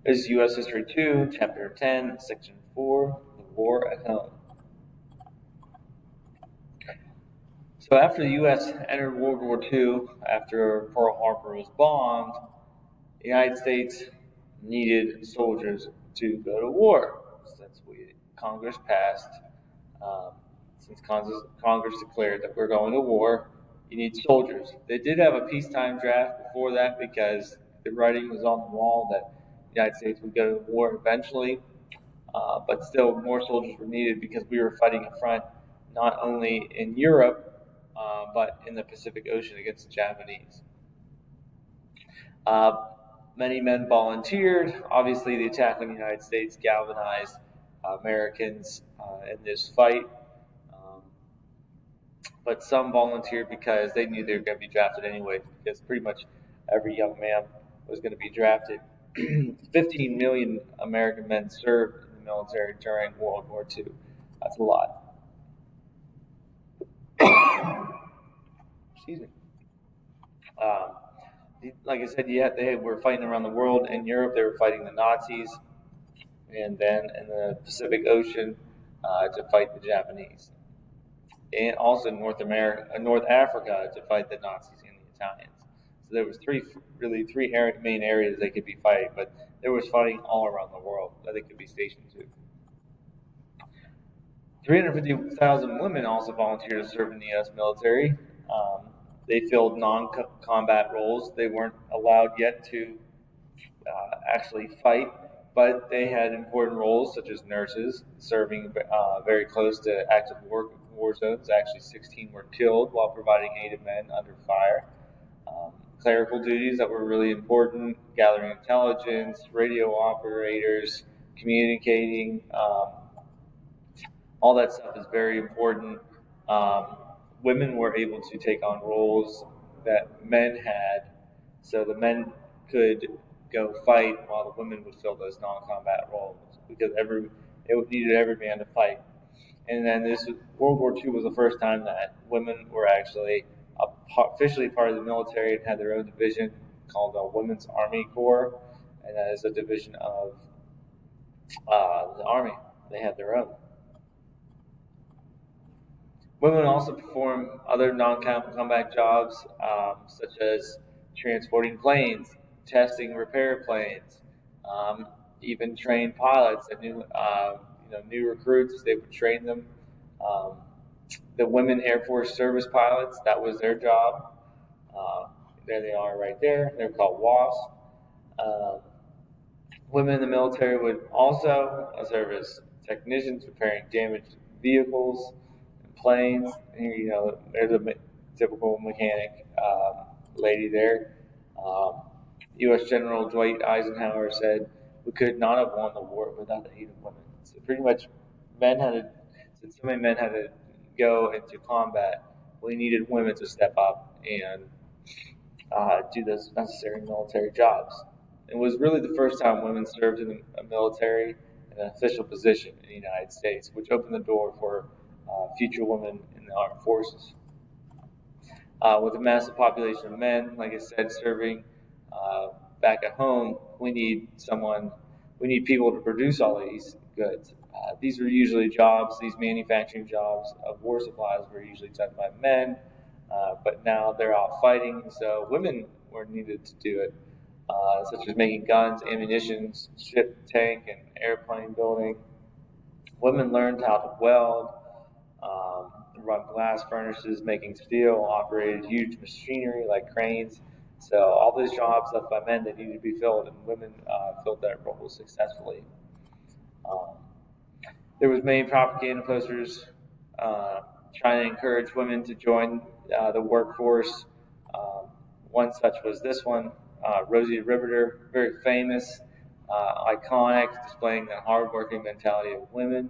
This is U.S. History 2, Chapter 10, Section 4, The War at Home. So after the U.S. entered World War II, after Pearl Harbor was bombed, the United States needed soldiers to go to war. Since Congress passed, since Congress declared that we're going to war, you need soldiers. They did have a peacetime draft before that because the writing was on the wall that the United States would go to war eventually. But still, more soldiers were needed because we were fighting a front not only in Europe, but in the Pacific Ocean against the Japanese. Uh, Many men volunteered. Obviously, the attack on the United States galvanized Americans in this fight. Um, but some volunteered because they knew they were going to be drafted anyway, because pretty much every young man was going to be drafted. 15 million American men served in the military during World War II. That's a lot. Excuse me. Um, like I said, yeah, they were fighting around the world. In Europe, they were fighting the Nazis, and then in the Pacific Ocean to fight the Japanese, and also North Africa to fight the Nazis and the Italians. So there was three main areas they could be fighting, but there was fighting all around the world that they could be stationed to. 350,000 women also volunteered to serve in the U.S. military. They filled non-combat roles. They weren't allowed yet to actually fight, but they had important roles such as nurses, serving very close to active war zones. Actually, 16 were killed while providing aid to men under fire. Clerical duties that were really important: gathering intelligence, radio operators, communicating. All that stuff is very important. Um, Women were able to take on roles that men had, so the men could go fight while the women would fill those non-combat roles because it needed every man to fight. And then World War II was the first time that women were actually officially part of the military and had their own division called the Women's Army Corps, and that is a division of the Army. They had their own. Women also perform other non-combat jobs, such as transporting planes, testing repair planes, even train pilots and new recruits. They would train them. Um, the women Air Force service pilots, that was their job. Uh, there they are right there. They're called WASP. Um, Women in the military would also serve as technicians repairing damaged vehicles and planes. There's a typical mechanic lady there. Um, U.S. General Dwight Eisenhower said, "We could not have won the war without the aid of women." So pretty much, since so many men had to go into combat, we needed women to step up and do those necessary military jobs. It was really the first time women served in the military in an official position in the United States, which opened the door for future women in the armed forces. With a massive population of men, like I said, serving back at home, we need people to produce all these goods. These were usually these manufacturing jobs of war supplies were usually done by men, but now they're out fighting, so women were needed to do it, such as making guns, ammunition, ship, tank, and airplane building. Women learned how to weld, run glass furnaces, making steel, operated huge machinery like cranes. So all those jobs left by men that needed to be filled, and women filled that role successfully. Um, there was many propaganda posters trying to encourage women to join the workforce. Um, One such was this one, Rosie the Riveter, very famous, iconic, displaying the hardworking mentality of women.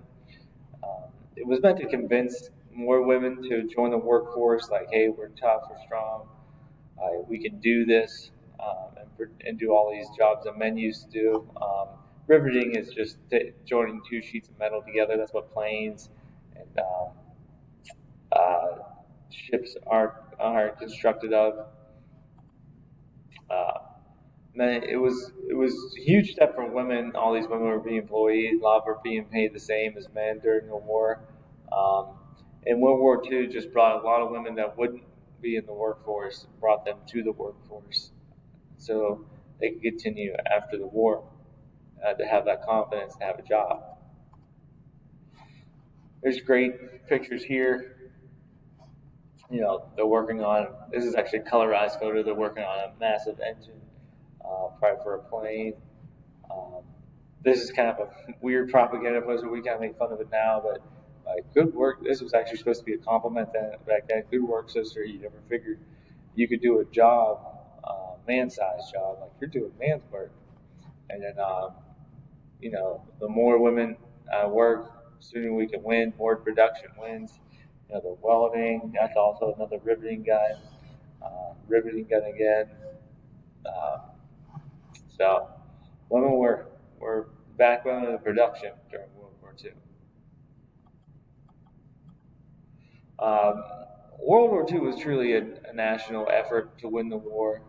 It was meant to convince more women to join the workforce, like, hey, we're tough, we're strong, we can do this, and do all these jobs that men used to do. Riveting is just joining two sheets of metal together. That's what planes and uh, ships are constructed of. Uh, Man, it was a huge step for women. All these women were being employed. A lot were being paid the same as men during the war. Um, and World War II just brought a lot of women that wouldn't be in the workforce, brought them to the workforce, so they could continue after the war to have that confidence to have a job. There's great pictures here. They're working on. This is actually a colorized photo. They're working on a massive engine, probably for a plane. Um, this is kind of a weird propaganda poster. We kind of make fun of it now, but good work. This was actually supposed to be a compliment back then. Good work, sister. You never figured you could do a job, man-sized job, like you're doing man's work. And then, the more women work, the sooner we can win. More production wins. The welding. That's also another riveting gun. Riveting gun again. Uh, so, women were backbone of the production during World War II. Um, World War II was truly a national effort to win the war.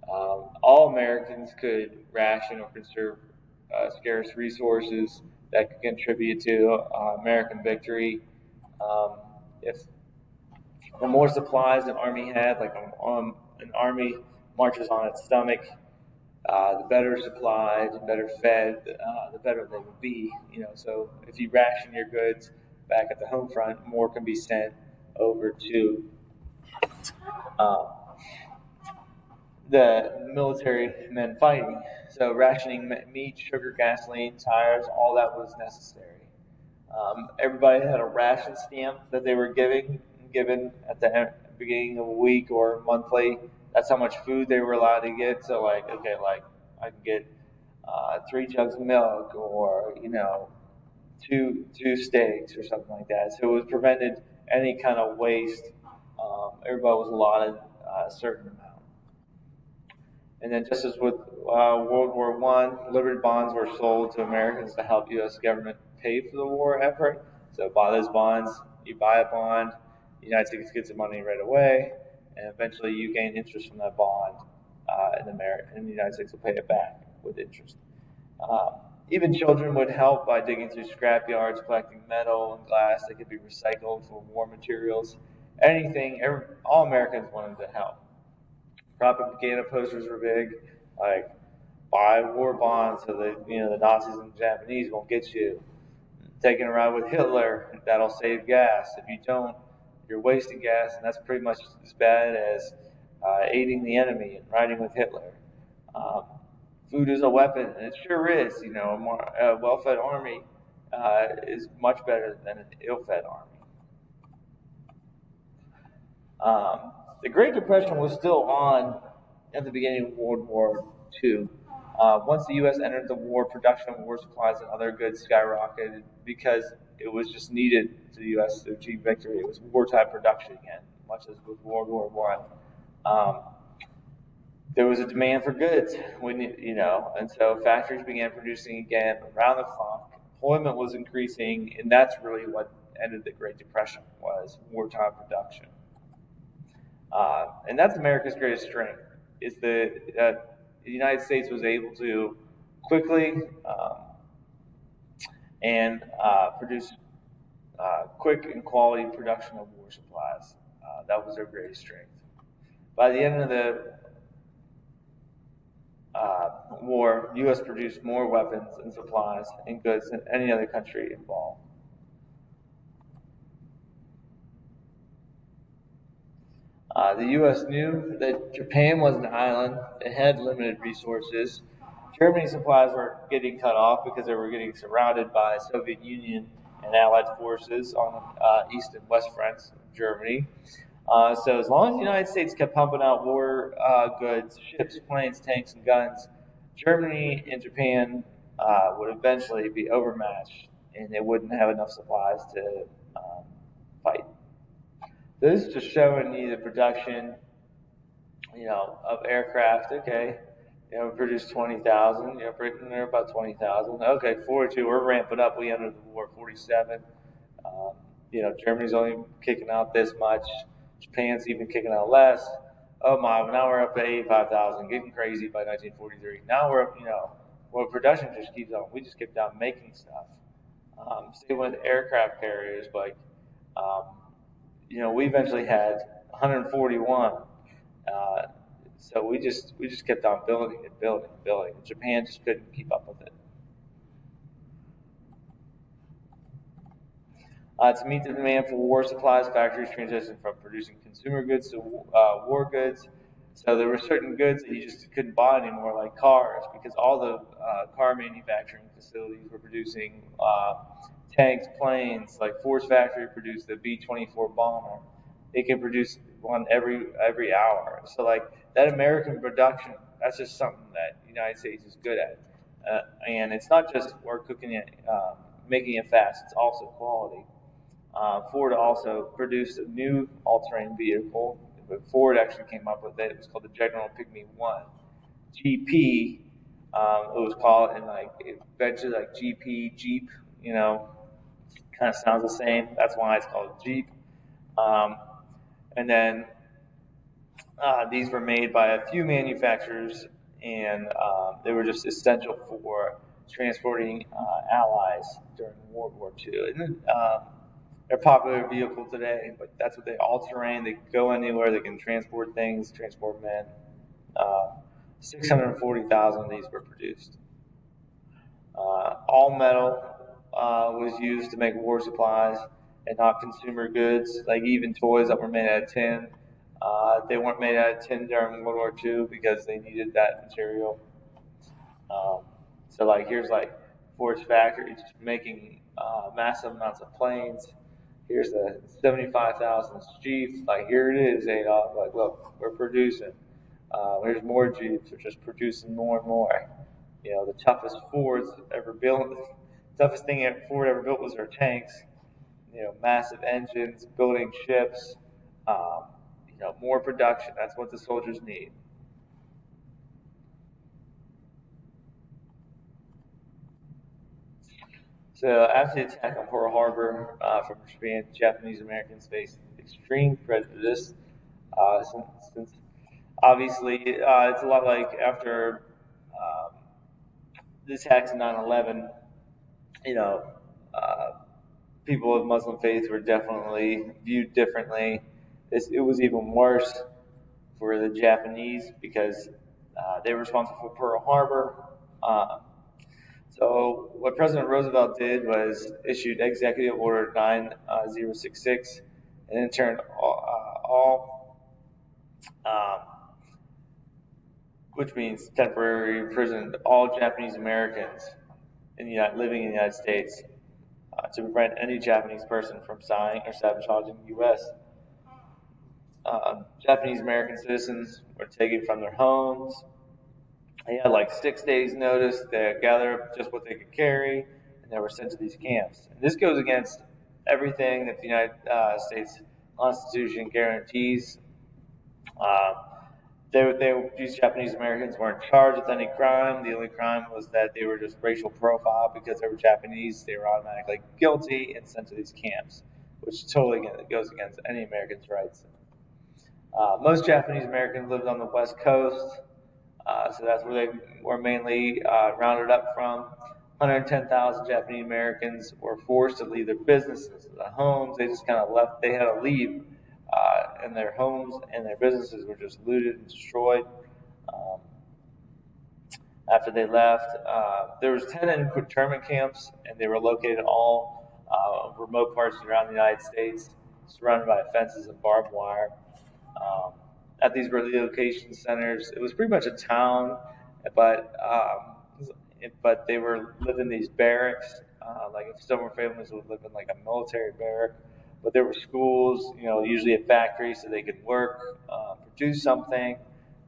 All Americans could ration or conserve scarce resources that could contribute to American victory. Um, if the more supplies an army had, like an army marches on its stomach, the better supplied, the better fed, the better they would be. So if you ration your goods back at the home front, more can be sent over to uh, the military men fighting. So rationing meat, sugar, gasoline, tires, all that was necessary. Everybody had a ration stamp that they were given at the beginning of a week or monthly. That's how much food they were allowed to get. So like, okay, like I can get 3 jugs of milk, or two steaks or something like that. So it was prevented any kind of waste. Everybody was allotted a certain amount. And then, just as with World War One, Liberty bonds were sold to Americans to help U.S. government pay for the war effort. So, buy those bonds. You buy a bond, the United States gets the money right away, and eventually you gain interest from that bond, and the United States will pay it back with interest. Uh, Even children would help by digging through scrap yards, collecting metal and glass that could be recycled for war materials. Anything, all Americans wanted to help. Propaganda posters were big, like buy war bonds so that the Nazis and the Japanese won't get you. Taking a ride with Hitler, that'll save gas. If you don't, you're wasting gas, and that's pretty much as bad as aiding the enemy and riding with Hitler. Um, Food is a weapon, and it sure is. A well-fed army is much better than an ill-fed army. The Great Depression was still on at the beginning of World War II. Once the U.S. entered the war, production of war supplies and other goods skyrocketed because it was just needed for the U.S. to achieve victory. It was wartime production again, much as with World War One. There was a demand for goods and so factories began producing again around the clock. Employment was increasing, and that's really what ended the Great Depression, was wartime production. And that's America's greatest strength, is that the United States was able to quickly and produce quick and quality production of war supplies. That was their greatest strength. By the end of the war, U.S. produced more weapons and supplies and goods than any other country involved. The U.S. knew that Japan was an island. It had limited resources. Germany's supplies were getting cut off because they were getting surrounded by Soviet Union and Allied forces on the east and west fronts of Germany. So as long as the United States kept pumping out war goods, ships, planes, tanks, and guns, Germany and Japan would eventually be overmatched, and they wouldn't have enough supplies to fight. This is just showing you the production, of aircraft. Okay, we produced 20,000. Britain, they're about 20,000. Okay, 42. We're ramping up. We entered the war at 47. Germany's only kicking out this much. Japan's even kicking out less. Oh my, now we're up to 85,000, getting crazy by 1943. Now we're up, well, production just keeps on. We just kept on making stuff. Same with aircraft carriers, like, um, we eventually had 141. Uh, so we just kept on building and building and building. Japan just couldn't keep up with it. To meet the demand for war supplies, factories transitioned from producing consumer goods to war goods. So there were certain goods that you just couldn't buy anymore, like cars, because all the car manufacturing facilities were producing tanks, planes. Like Ford's factory produced the B-24 bomber. It can produce one every hour. So like that American production, that's just something that the United States is good at. And it's not just we're cooking it, making it fast. It's also quality. Ford also produced a new all-terrain vehicle, but Ford actually came up with it. It was called the General Pygmy One, GP. It was called, and like eventually like GP Jeep. Kind of sounds the same. That's why it's called Jeep. Um, and then these were made by a few manufacturers, and they were just essential for transporting allies during World War II. And they're a popular vehicle today, but that's what they all terrain. They can go anywhere. They can transport things, transport men. Uh, 640,000 of these were produced. All metal was used to make war supplies and not consumer goods, like even toys that were made out of tin. They weren't made out of tin during World War II because they needed that material. Um, so, like, here's like Ford's factory just making massive amounts of planes. Here's the 75,000 Jeeps. Like, here it is, Adolf. Like, look, we're producing. There's more Jeeps. We're just producing more and more. The toughest Fords ever built, the toughest thing Ford ever built was their tanks. Massive engines, building ships. Um, more production. That's what the soldiers need. So after the attack on Pearl Harbor from Japan, Japanese Americans faced extreme prejudice. Since obviously it's a lot like after um, the attacks in 9/11. You know, uh, people of Muslim faith were definitely viewed differently. It was even worse for the Japanese because they were responsible for Pearl Harbor. Uh, So what President Roosevelt did was issued Executive Order 9066, and in turn um, which means temporary imprisoned all Japanese Americans living in the United States to prevent any Japanese person from signing or sabotaging the U.S. Japanese American citizens were taken from their homes. They had like 6 days notice to gather up just what they could carry, and they were sent to these camps. And this goes against everything that the United States Constitution guarantees. Uh, these Japanese Americans weren't charged with any crime. The only crime was that they were just racial profile because they were Japanese. They were automatically guilty and sent to these camps, which totally goes against any American's rights. Most Japanese Americans lived on the West Coast. So that's where they were mainly rounded up from. 110,000 Japanese Americans were forced to leave their businesses, their homes. They just kind of left. They had to leave, and their homes and their businesses were just looted and destroyed. Um, After they left, there was 10 internment camps, and they were located in all remote parts around the United States, surrounded by fences and barbed wire. Um, at these relocation centers, it was pretty much a town, but they were living in these barracks. Like if some families would live in like a military barrack, but there were schools, usually a factory, so they could work, produce something,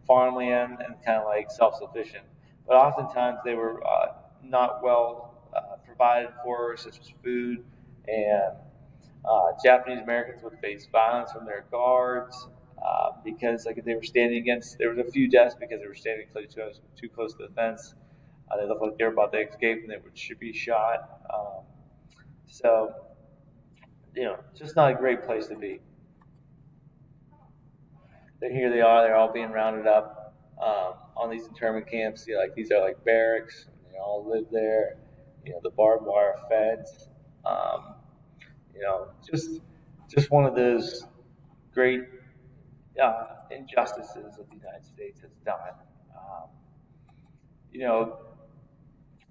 farmland, and kind of like self-sufficient. But oftentimes they were not well provided for, such as food, and Japanese Americans would face violence from their guards because, like, if they were standing against, there was a few deaths because they were standing too close to the fence. They looked like they were about to escape, and should be shot. So, just not a great place to be. Here they are. They're all being rounded up on these internment camps. These are like barracks. And they all live there. The barbed wire fence. Um, just one of those great injustices that the United States has done. Um, you know,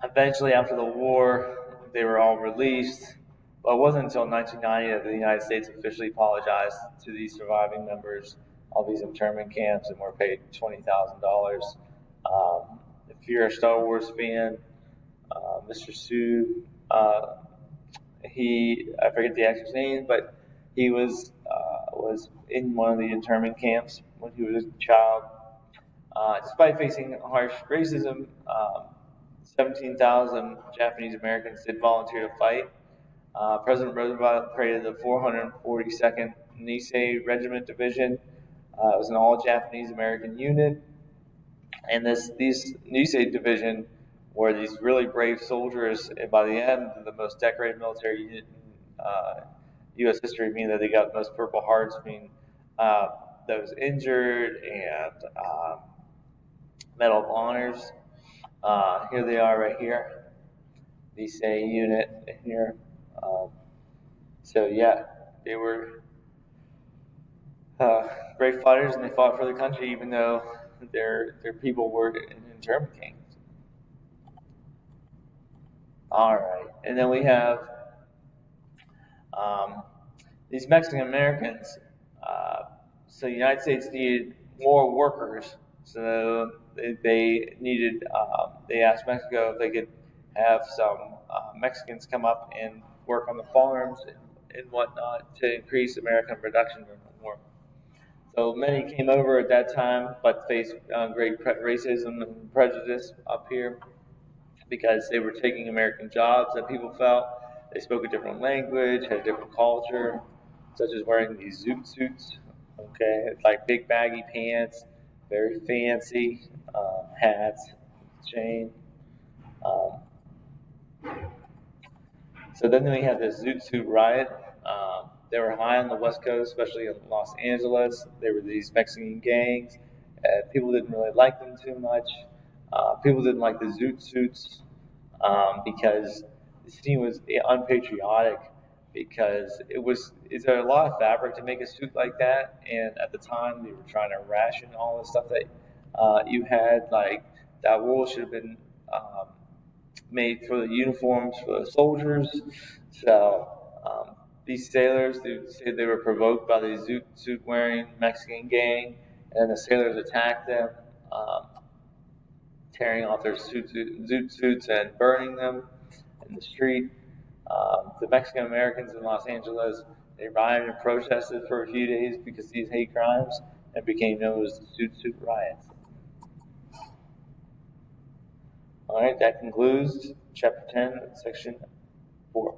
Eventually, after the war, they were all released. But it wasn't until 1990 that the United States officially apologized to these surviving members of these internment camps and were paid $20,000. If you're a Star Wars fan, Mr. Sue, I forget the actor's name, but he was in one of the internment camps when he was a child. Despite facing harsh racism, 17,000 Japanese Americans did volunteer to fight. President Roosevelt created the 442nd Nisei Regiment Division. It was an all Japanese American unit, and these Nisei Division were these really brave soldiers. And by the end, the most decorated military unit in U.S. history, meaning that they got the most Purple Hearts, meaning those injured, and Medal of Honors. Here they are right here, the same unit here. So yeah, they were great fighters, and they fought for the country, even though their people were in internment camps. All right, and then we have um, these Mexican Americans. So the United States needed more workers, so they needed. They asked Mexico if they could have some Mexicans come up and work on the farms and whatnot to increase American production more. So many came over at that time, but faced great racism and prejudice up here because they were taking American jobs that people felt. They spoke a different language, had a different culture, such as wearing these zoot suits. Okay, it's like big baggy pants, very fancy hats, chain. Um, so then we had this Zoot Suit riot. They were high on the West Coast, especially in Los Angeles. There were these Mexican gangs. People didn't really like them too much. People didn't like the Zoot Suits because the scene was unpatriotic. Because it's a lot of fabric to make a suit like that, and at the time they were trying to ration all the stuff that you had. Like that wool should have been made for the uniforms for the soldiers. So these sailors, they said they were provoked by the zoot suit wearing Mexican gang, and the sailors attacked them, tearing off their zoot suits and burning them in the street. The Mexican Americans in Los Angeles, they rioted and protested for a few days because of these hate crimes and became known as the Zoot Suit Riots. All right, that concludes Chapter 10, Section 4.